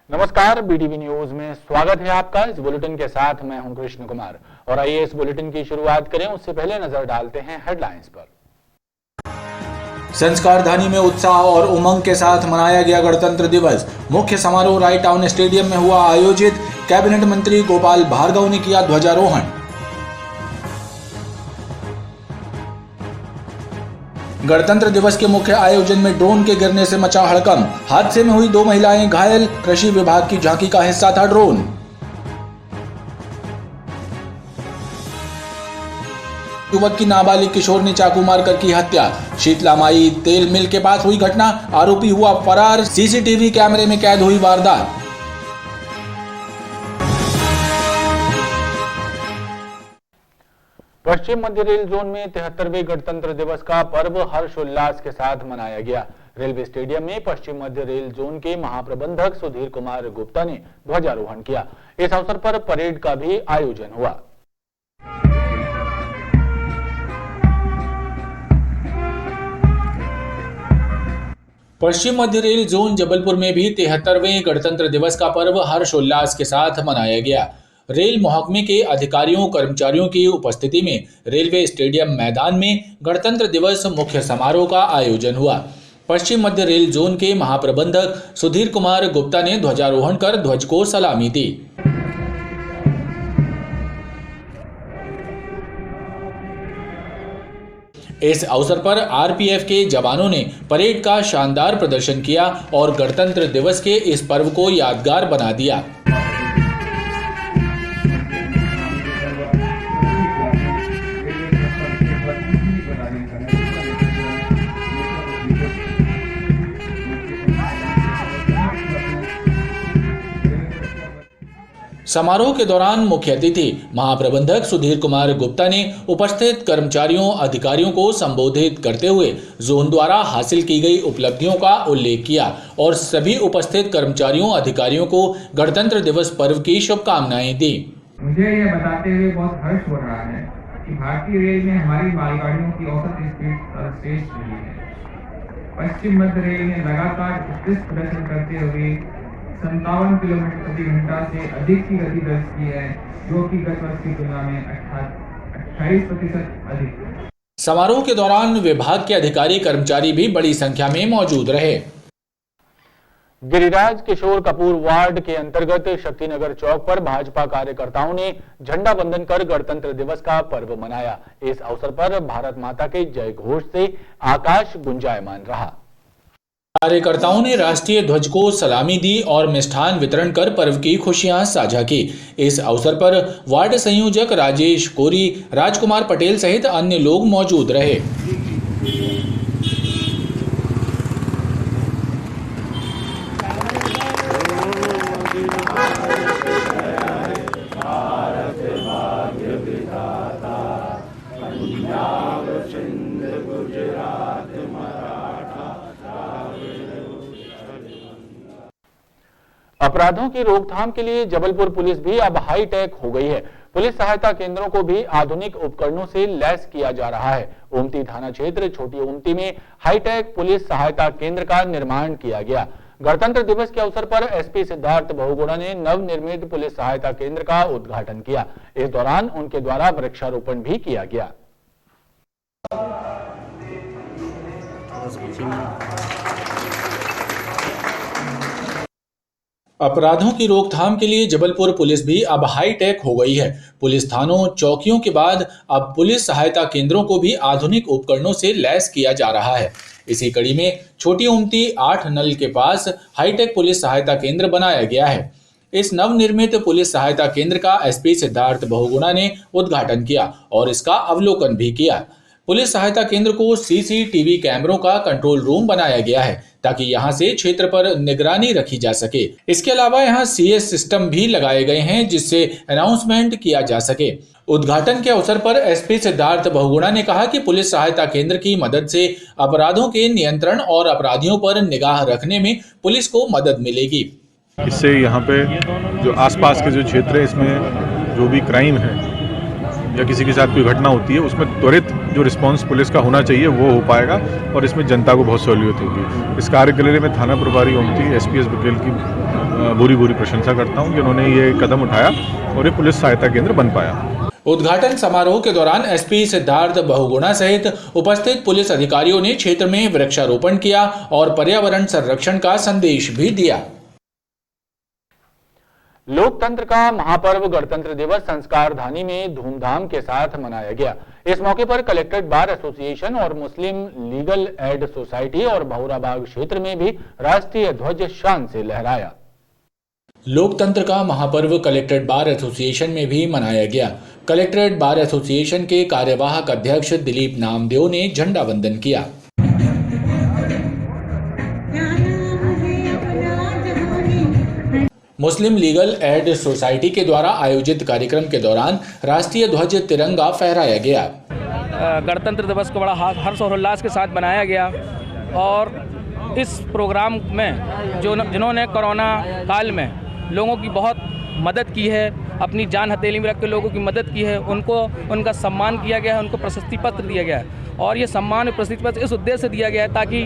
नमस्कार, BTV news में स्वागत है आपका। इस बुलेटिन के साथ मैं हूं कृष्ण कुमार और आइए इस बुलेटिन की शुरुआत करें। उससे पहले नजर डालते हैं हेडलाइंस पर। संस्कारधानी में उत्साह और उमंग के साथ मनाया गया गणतंत्र दिवस। मुख्य समारोह राय टाउन स्टेडियम में हुआ आयोजित। कैबिनेट मंत्री गोपाल भार्गव ने किया ध्वजारोहण। गणतंत्र दिवस के मुख्य आयोजन में ड्रोन के गिरने से मचा हड़कंप। हादसे में हुई 2 महिलाएं घायल। कृषि विभाग की झांकी का हिस्सा था ड्रोन। युवक की नाबालिग किशोर ने चाकू मारकर की हत्या। शीतला माई तेल मिल के पास हुई घटना। आरोपी हुआ फरार। सीसीटीवी कैमरे में कैद हुई वारदात। पश्चिम मध्य रेल जोन में 73वें गणतंत्र दिवस का पर्व हर्षोल्लास के साथ मनाया गया। रेलवे स्टेडियम में पश्चिम मध्य रेल जोन के महाप्रबंधक सुधीर कुमार गुप्ता ने ध्वजारोहण किया। इस अवसर पर परेड का भी आयोजन हुआ। पश्चिम मध्य रेल जोन जबलपुर में भी 73वें गणतंत्र दिवस का पर्व हर्षोल्लास के साथ मनाया गया। रेल महकमे के अधिकारियों कर्मचारियों की उपस्थिति में रेलवे स्टेडियम मैदान में गणतंत्र दिवस मुख्य समारोह का आयोजन हुआ। पश्चिम मध्य रेल जोन के महाप्रबंधक सुधीर कुमार गुप्ता ने ध्वजारोहण कर ध्वज को सलामी दी। इस अवसर पर आरपीएफ के जवानों ने परेड का शानदार प्रदर्शन किया और गणतंत्र दिवस के इस पर्व को यादगार बना दिया। समारोह के दौरान मुख्य अतिथि महाप्रबंधक सुधीर कुमार गुप्ता ने उपस्थित कर्मचारियों अधिकारियों को संबोधित करते हुए जोन द्वारा हासिल की गई उपलब्धियों का उल्लेख किया और सभी उपस्थित कर्मचारियों अधिकारियों को गणतंत्र दिवस पर्व की शुभकामनाएं दी। मुझे यह बताते हुए बहुत हर्ष हो रहा है कि भारतीय रेल में हमारी मालगाड़ियों की औसत स्पीड सर्वश्रेष्ठ रही है। पश्चिम मध्य रेल ने लगातार उत्कृष्ट प्रदर्शन करते हुए 57 किलोमीटर प्रति घंटा से अधिक की गति दर्ज की है, जो कि गत वर्ष की तुलना में 28% अधिक। समारोह के दौरान विभाग के अधिकारी कर्मचारी भी बड़ी संख्या में मौजूद रहे। गिरिराज किशोर कपूर वार्ड के अंतर्गत शक्तिनगर चौक पर भाजपा कार्यकर्ताओं ने झंडा वंदन कर गणतंत्र दिवस का पर्व मनाया। इस अवसर पर भारत माता के जय घोष से आकाश गुंजायमान रहा। कार्यकर्ताओं ने राष्ट्रीय ध्वज को सलामी दी और मिष्ठान वितरण कर पर्व की खुशियां साझा की। इस अवसर पर वार्ड संयोजक राजेश कोरी, राजकुमार पटेल सहित अन्य लोग मौजूद रहे। अपराधों की रोकथाम के लिए जबलपुर पुलिस भी अब हाई टेक हो गई है। पुलिस सहायता केंद्रों को भी आधुनिक उपकरणों से लैस किया जा रहा है। ओमती थाना क्षेत्र छोटी ओमती में हाईटेक पुलिस सहायता केंद्र का निर्माण किया गया। गणतंत्र दिवस के अवसर पर एसपी सिद्धार्थ बहुगुणा ने नवनिर्मित पुलिस सहायता केंद्र का उद्घाटन किया। इस दौरान उनके द्वारा वृक्षारोपण भी किया गया। अपराधों की रोकथाम के लिए जबलपुर पुलिस भी अब हाई टेक हो गई है। पुलिस थानों चौकियों के बाद अब पुलिस सहायता केंद्रों को भी आधुनिक उपकरणों से लैस किया जा रहा है। इसी कड़ी में छोटी ओमती 8 नल के पास हाईटेक पुलिस सहायता केंद्र बनाया गया है। इस नवनिर्मित पुलिस सहायता केंद्र का एसपी सिद्धार्थ बहुगुणा ने उद्घाटन किया और इसका अवलोकन भी किया। पुलिस सहायता केंद्र को सीसीटीवी कैमरों का कंट्रोल रूम बनाया गया है ताकि यहां से क्षेत्र पर निगरानी रखी जा सके। इसके अलावा यहां सीएस सिस्टम भी लगाए गए हैं जिससे अनाउंसमेंट किया जा सके। उद्घाटन के अवसर पर एसपी सिद्धार्थ बहुगुणा ने कहा कि पुलिस सहायता केंद्र की मदद से अपराधों के नियंत्रण और अपराधियों पर निगाह रखने में पुलिस को मदद मिलेगी। इससे यहाँ पे जो आसपास के जो क्षेत्र है इसमें जो भी क्राइम है या किसी के साथ कोई घटना होती है उसमें त्वरित जो रिस्पांस पुलिस का होना चाहिए वो हो पाएगा और इसमें जनता को बहुत सहूलियत होगी। इस कार्य के लिए मैं थाना प्रभारी ओमती एसपीएस बघेल की भूरी भूरी प्रशंसा करता हूँ जिन्होंने ये कदम उठाया और ये पुलिस सहायता केंद्र बन पाया। उद्घाटन समारोह के दौरान एसपी सिद्धार्थ बहुगुणा सहित उपस्थित पुलिस अधिकारियों ने क्षेत्र में वृक्षारोपण किया और पर्यावरण संरक्षण का संदेश भी दिया। लोकतंत्र का महापर्व गणतंत्र दिवस संस्कारधानी में धूमधाम के साथ मनाया गया। इस मौके पर कलेक्ट्रेट बार एसोसिएशन और मुस्लिम लीगल एड सोसाइटी और बहुराबाग क्षेत्र में भी राष्ट्रीय ध्वज शान से लहराया। लोकतंत्र का महापर्व कलेक्ट्रेट बार एसोसिएशन में भी मनाया गया। कलेक्ट्रेट बार एसोसिएशन के कार्यवाहक अध्यक्ष दिलीप नामदेव ने झंडा वंदन किया। मुस्लिम लीगल एड सोसाइटी के द्वारा आयोजित कार्यक्रम के दौरान राष्ट्रीय ध्वज तिरंगा फहराया गया। गणतंत्र दिवस को बड़ा हर्ष और उल्लास के साथ मनाया गया और इस प्रोग्राम में जिन्होंने कोरोना काल में लोगों की बहुत मदद की है, अपनी जान हथेली में रख के लोगों की मदद की है, उनका सम्मान किया गया है, उनको प्रशस्ति पत्र दिया गया है। और ये सम्मान और प्रशस्ति पत्र इस उद्देश्य से दिया गया है ताकि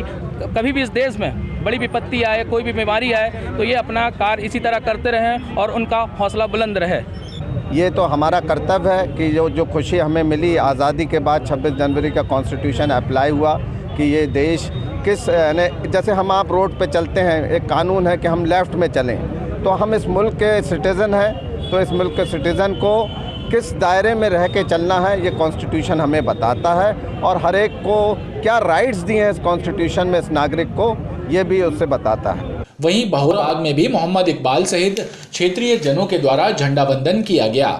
कभी भी इस देश में बड़ी विपत्ति आए, कोई भी बीमारी आए तो ये अपना कार्य इसी तरह करते रहें और उनका हौसला बुलंद रहे। ये तो हमारा कर्तव्य है कि जो खुशी हमें मिली आज़ादी के बाद 26 जनवरी का कॉन्स्टिट्यूशन अप्लाई हुआ कि ये देश किस जैसे हम आप रोड पे चलते हैं, एक कानून है कि हम लेफ़्ट में चलें, तो हम इस मुल्क के सिटीज़न हैं, तो इस मुल्क के सिटीज़न को किस दायरे में रह के चलना है ये कॉन्स्टिट्यूशन हमें बताता है और हर एक को क्या राइट्स दिए हैं इस कॉन्स्टिट्यूशन में इस नागरिक को, ये भी उससे बताता है। वहीं बहुराबाग में भी मोहम्मद इकबाल सहित क्षेत्रीय जनों के द्वारा झंडा वंदन किया गया।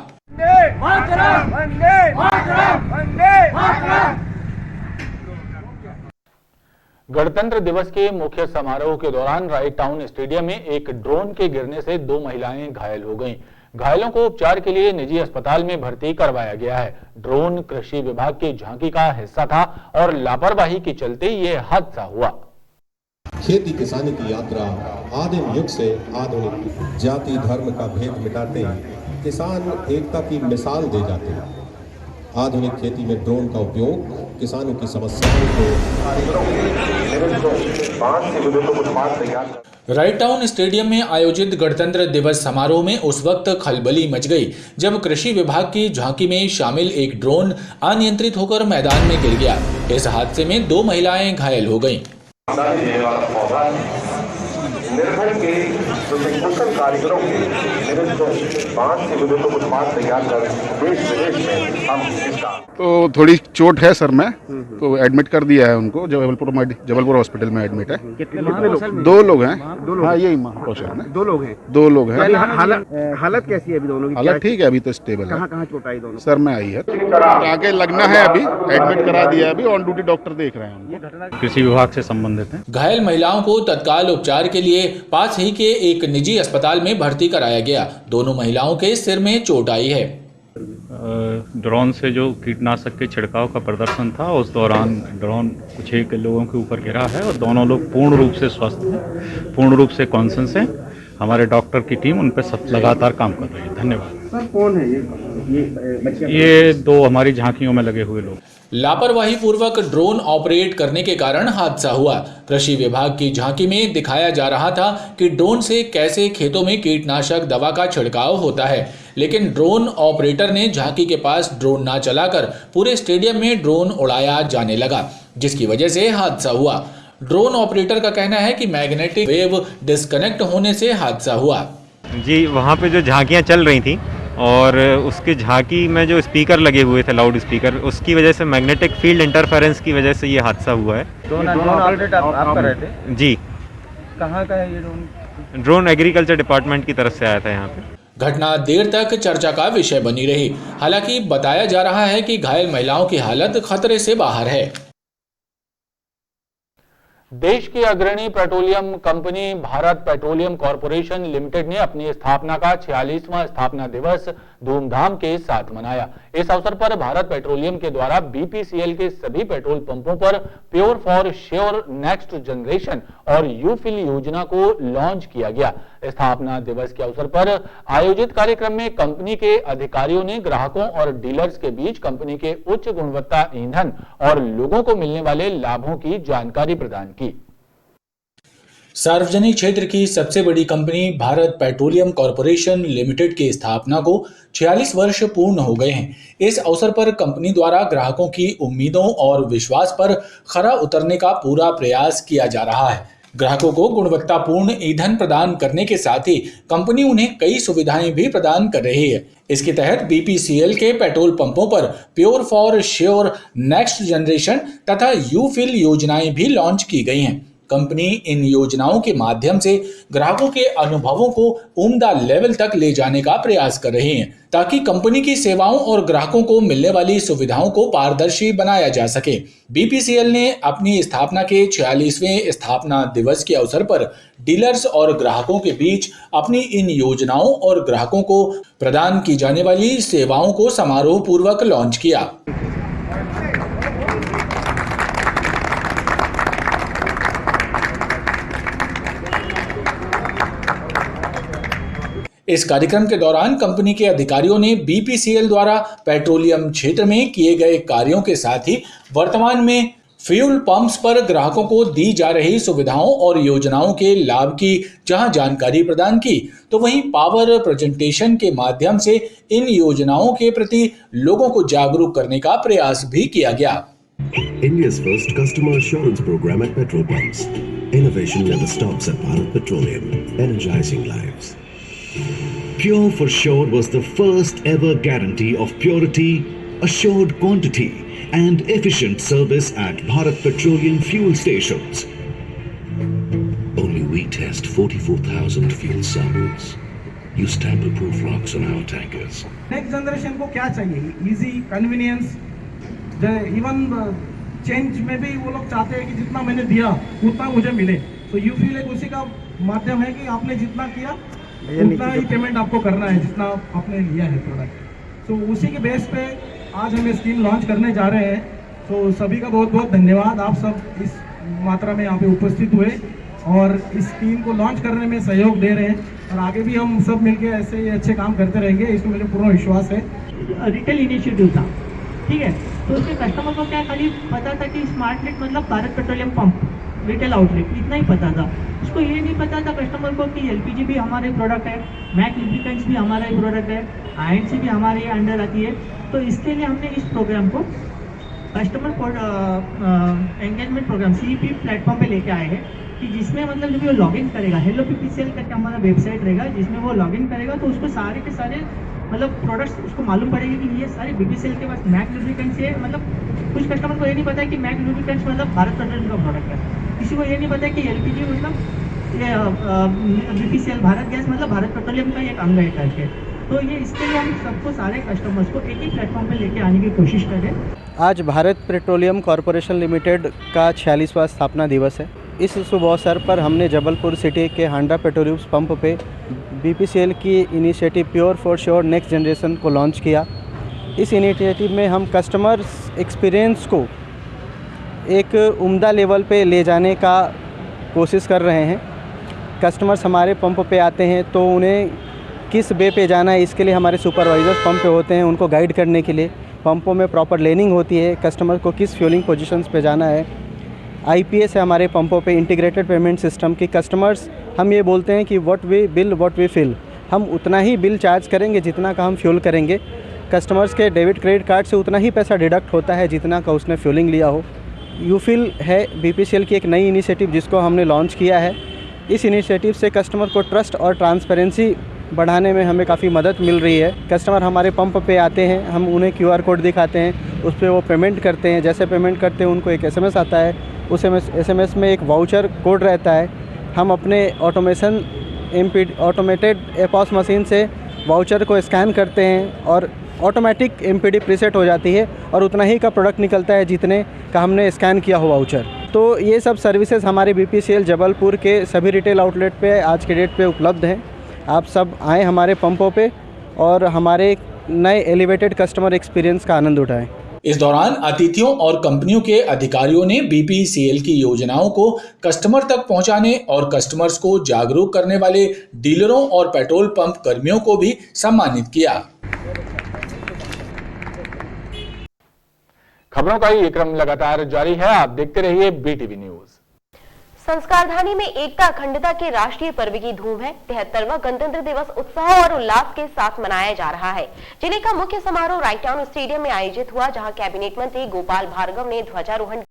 गणतंत्र दिवस के मुख्य समारोह के दौरान राइट टाउन स्टेडियम में एक ड्रोन के गिरने से 2 महिलाएं घायल हो गईं। घायलों को उपचार के लिए निजी अस्पताल में भर्ती करवाया गया है। ड्रोन कृषि विभाग की झांकी का हिस्सा था और लापरवाही के चलते ये हादसा हुआ। खेती किसानी की यात्रा आदिम युग से आधुनिक जाति धर्म का भेद मिटाते किसान एकता की मिसाल दे जाते हैं। आधुनिक खेती में ड्रोन का उपयोग किसानों की समस्याओं को राइट टाउन स्टेडियम में आयोजित गणतंत्र दिवस समारोह में उस वक्त खलबली मच गई जब कृषि विभाग की झांकी में शामिल एक ड्रोन अनियंत्रित होकर मैदान में गिर गया। इस हादसे में 2 महिलाएं घायल हो गईं। निर्धन के कुशल कारीगरों के बांस से विभिन्न उत्पाद तैयार कर देश विदेश में हम इसका तो थोड़ी चोट है सर में, तो एडमिट कर दिया है उनको। जबलपुर हॉस्पिटल में एडमिट है। कितने लोग? 2 लोग हैं। हाँ यही महाकौशल में 2 लोग हैं। 2 लोग हैं। हालत कैसी है अभी दोनों की? हालत ठीक है, अभी तो स्टेबल है। कहाँ चोट आई दोनों? सर में आई है, आगे लगना है, अभी एडमिट करा दिया है, अभी ऑन ड्यूटी डॉक्टर देख रहे हैं। कृषि विभाग से संबंधित है। घायल महिलाओं को तत्काल उपचार के लिए पास ही के एक निजी अस्पताल में भर्ती कराया गया। दोनों महिलाओं के सिर में चोट आई है। ड्रोन से जो कीटनाशक के छिड़काव का प्रदर्शन था उस दौरान ड्रोन कुछ एक लोगों के ऊपर गिरा है और दोनों लोग पूर्ण रूप से स्वस्थ हैं, पूर्ण रूप से कॉन्शियस हैं। हमारे डॉक्टर की टीम उन पर सब लगातार काम कर रही है। धन्यवाद। सर कौन है ये 2 हमारी झांकियों में लगे हुए लोग। लापरवाही पूर्वक ड्रोन ऑपरेट करने के कारण हादसा हुआ। कृषि विभाग की झांकी में दिखाया जा रहा था कि ड्रोन से कैसे खेतों में कीटनाशक दवा का छिड़काव होता है, लेकिन ड्रोन ऑपरेटर ने झांकी के पास ड्रोन ना चलाकर पूरे स्टेडियम में ड्रोन उड़ाया जाने लगा, जिसकी वजह से हादसा हुआ। ड्रोन ऑपरेटर का कहना है कि मैग्नेटिक वेव डिस्कनेक्ट होने से हादसा हुआ। जी, वहाँ पे जो झांकियाँ चल रही थी और उसके झांकी में जो स्पीकर लगे हुए थे, लाउड स्पीकर, उसकी वजह से मैग्नेटिक फील्ड इंटरफेरेंस की वजह से ये हादसा हुआ है। ड्रोन ऑपरेटर आप कर रहे थे? जी। कहाँ का है ये ड्रोन? ड्रोन एग्रीकल्चर डिपार्टमेंट की तरफ से आया था यहाँ पे। घटना देर तक चर्चा का विषय बनी रही। हालांकि बताया जा रहा है कि घायल महिलाओं की हालत खतरे से बाहर है। देश की अग्रणी petroleum company Bharat petroleum corporation limited ने अपनी स्थापना का 46वां स्थापना दिवस धूमधाम के साथ मनाया। इस अवसर पर भारत पेट्रोलियम के द्वारा बीपीसीएल के सभी पेट्रोल पंपों पर pure for sure next generation और यूफिल योजना को लॉन्च किया गया। स्थापना दिवस के अवसर पर आयोजित कार्यक्रम में कंपनी के अधिकारियों ने ग्राहकों और डीलर्स के बीच कंपनी के उच्च गुणवत्ता ईंधन और लोगों को मिलने वाले लाभों की जानकारी प्रदान की। सार्वजनिक क्षेत्र की सबसे बड़ी company Bharat petroleum corporation limited की स्थापना को 46 वर्ष पूर्ण हो गए हैं। इस अवसर पर कंपनी द्वारा ग्राहकों की उम्मीदों और विश्वास पर खरा उतरने का पूरा प्रयास किया जा रहा है। ग्राहकों को गुणवत्तापूर्ण ईंधन प्रदान करने के साथ ही कंपनी उन्हें कई सुविधाएं भी प्रदान कर रही है। इसके तहत बीपीसीएल के पेट्रोल पंपों पर pure for sure next generation तथा यू फिल योजनाएं भी लॉन्च की गई हैं। कंपनी इन योजनाओं के माध्यम से ग्राहकों के अनुभवों को उम्दा लेवल तक ले जाने का प्रयास कर रही है, ताकि कंपनी की सेवाओं और ग्राहकों को मिलने वाली सुविधाओं को पारदर्शी बनाया जा सके। बीपीसीएल ने अपनी स्थापना के 46वें स्थापना दिवस के अवसर पर डीलर्स और ग्राहकों के बीच अपनी इन योजनाओं और ग्राहकों को प्रदान की जाने वाली सेवाओं को समारोह पूर्वक लॉन्च किया। इस कार्यक्रम के दौरान कंपनी के अधिकारियों ने बीपीसीएल द्वारा पेट्रोलियम क्षेत्र में किए गए कार्यों के साथ ही वर्तमान में फ्यूल पंप्स पर ग्राहकों को दी जा रही सुविधाओं और योजनाओं के लाभ की जहां जानकारी प्रदान की, तो वहीं पावर प्रेजेंटेशन के माध्यम से इन योजनाओं के प्रति लोगों को जागरूक करने का प्रयास भी किया गया। India's first customer assurance program at petrol pumps. Innovation never stops at Bharat Petroleum, energizing lives. Pure for Sure was the first ever guarantee of purity, assured quantity and efficient service at Bharat Petroleum fuel stations. Only we test 44,000 fuel samples. Use tamper-proof rocks on our tankers. Next generation को क्या चाहिए? Easy, convenience, even change में भी वो लोग चाहते हैं कि जितना मैंने दिया उतना मुझे मिले। तो यू फील एक उसी का माध्यम है कि आपने जितना किया उतना ही पेमेंट आपको करना है जितना आपने लिया है प्रोडक्ट। तो उसी के बेस पे आज हम स्कीम लॉन्च करने जा रहे हैं। तो सभी का बहुत बहुत धन्यवाद, आप सब इस मात्रा में यहाँ पे उपस्थित हुए और इस स्कीम को लॉन्च करने में सहयोग दे रहे हैं और आगे भी हम सब मिलकर ऐसे ही अच्छे काम करते रहेंगे, इसमें मुझे पूर्ण विश्वास है। रिटेल इनिशिएटिव था, ठीक है, तो उसके कस्टमर को क्या खाली पता था कि स्मार्ट नेट मतलब Bharat petroleum pump retail outlet, इतना ही पता था। उसको ये नहीं पता था कस्टमर को कि एलपीजी भी हमारे प्रोडक्ट है, मैक लुब्रिकेंट्स भी हमारा ही प्रोडक्ट है, आईएनसी भी हमारे अंडर आती है। तो इसके लिए हमने इस प्रोग्राम को customer engagement programme CEP platform पे लेके आए हैं कि जिसमें मतलब जब वो लॉगिन करेगा, हेलो पीपीसीएल करके हमारा वेबसाइट रहेगा, जिसमें वो लॉगिन करेगा तो उसको सारे के सारे मतलब प्रोडक्ट्स उसको मालूम पड़ेगी कि ये सारे बीपीसीएल के पास मैक लुब्रिकेंट्स है। मतलब कुछ कस्टमर को ये नहीं पता है कि मैक लुब्रिकेंट्स मतलब भारत पेट्रोलियम का प्रोडक्ट है, किसी को ये नहीं पता है कि एलपीजी मतलब ये बीपीसीएल भारत गैस मतलब भारत पेट्रोलियम का एक अंग है करके। तो ये इसके लिए हम सबको सारे कस्टमर्स को एक ही प्लेटफॉर्म पे लेके आने की कोशिश करें। आज भारत पेट्रोलियम कॉर्पोरेशन लिमिटेड का 46वां स्थापना दिवस है। इस शुभ अवसर पर हमने जबलपुर सिटी के हांडा पेट्रोलियम पंप पे बीपीसीएल की initiative pure for sure next generation को लॉन्च किया। इस इनिशिएटिव में हम कस्टमर्स एक्सपीरियंस को एक उम्दा लेवल पे ले जाने का कोशिश कर रहे हैं। कस्टमर्स हमारे पंप पे आते हैं तो उन्हें किस वे पे जाना है इसके लिए हमारे सुपरवाइजर्स पंप पे होते हैं, उनको गाइड करने के लिए। पंपों में प्रॉपर लेनिंग होती है, कस्टमर को किस फ्यूलिंग पोजीशंस पे जाना है। आईपीएस है हमारे पंपों पे, इंटीग्रेटेड पेमेंट सिस्टम की। कस्टमर्स हम ये बोलते हैं कि what we bill what we fill, हम उतना ही बिल चार्ज करेंगे जितना का हम फ्यूल करेंगे। कस्टमर्स के डेबिट क्रेडिट कार्ड से उतना ही पैसा डिडक्ट होता है जितना का उसने फ्यूलिंग लिया हो। यूफिल है बीपीसीएल की एक नई इनिशिएटिव जिसको हमने लॉन्च किया है। इस इनिशिएटिव से कस्टमर को ट्रस्ट और ट्रांसपेरेंसी बढ़ाने में हमें काफ़ी मदद मिल रही है। कस्टमर हमारे पंप पे आते हैं, हम उन्हें QR कोड दिखाते हैं, उस पर वो पेमेंट करते हैं। जैसे पेमेंट करते हैं उनको एक SMS आता है, उस SMS में एक वाउचर कोड रहता है। हम अपने ऑटोमेटेड एपॉस मशीन से वाउचर को स्कैन करते हैं और ऑटोमेटिक MPD प्रीसेट हो जाती है और उतना ही का प्रोडक्ट निकलता है जितने का हमने स्कैन किया हो वाउचर। तो ये सब सर्विसेज हमारे बीपीसीएल जबलपुर के सभी रिटेल आउटलेट पे आज के डेट पे उपलब्ध हैं। आप सब आएँ हमारे पंपों पे और हमारे नए एलिवेटेड कस्टमर एक्सपीरियंस का आनंद उठाएं। इस दौरान अतिथियों और कंपनियों के अधिकारियों ने बीपीसीएल की योजनाओं को कस्टमर तक पहुंचाने और कस्टमर्स को जागरूक करने वाले डीलरों और पेट्रोल पंप कर्मियों को भी सम्मानित किया। खबरों का ये क्रम लगातार जारी है, आप देखते रहिए BTV न्यूज। संस्कारधानी में एकता अखंडता के राष्ट्रीय पर्व की धूम है। 73वां गणतंत्र दिवस उत्साह और उल्लास के साथ मनाया जा रहा है। जिले का मुख्य समारोह राइट टाउन स्टेडियम में आयोजित हुआ, जहां कैबिनेट मंत्री गोपाल भार्गव ने ध्वजारोहण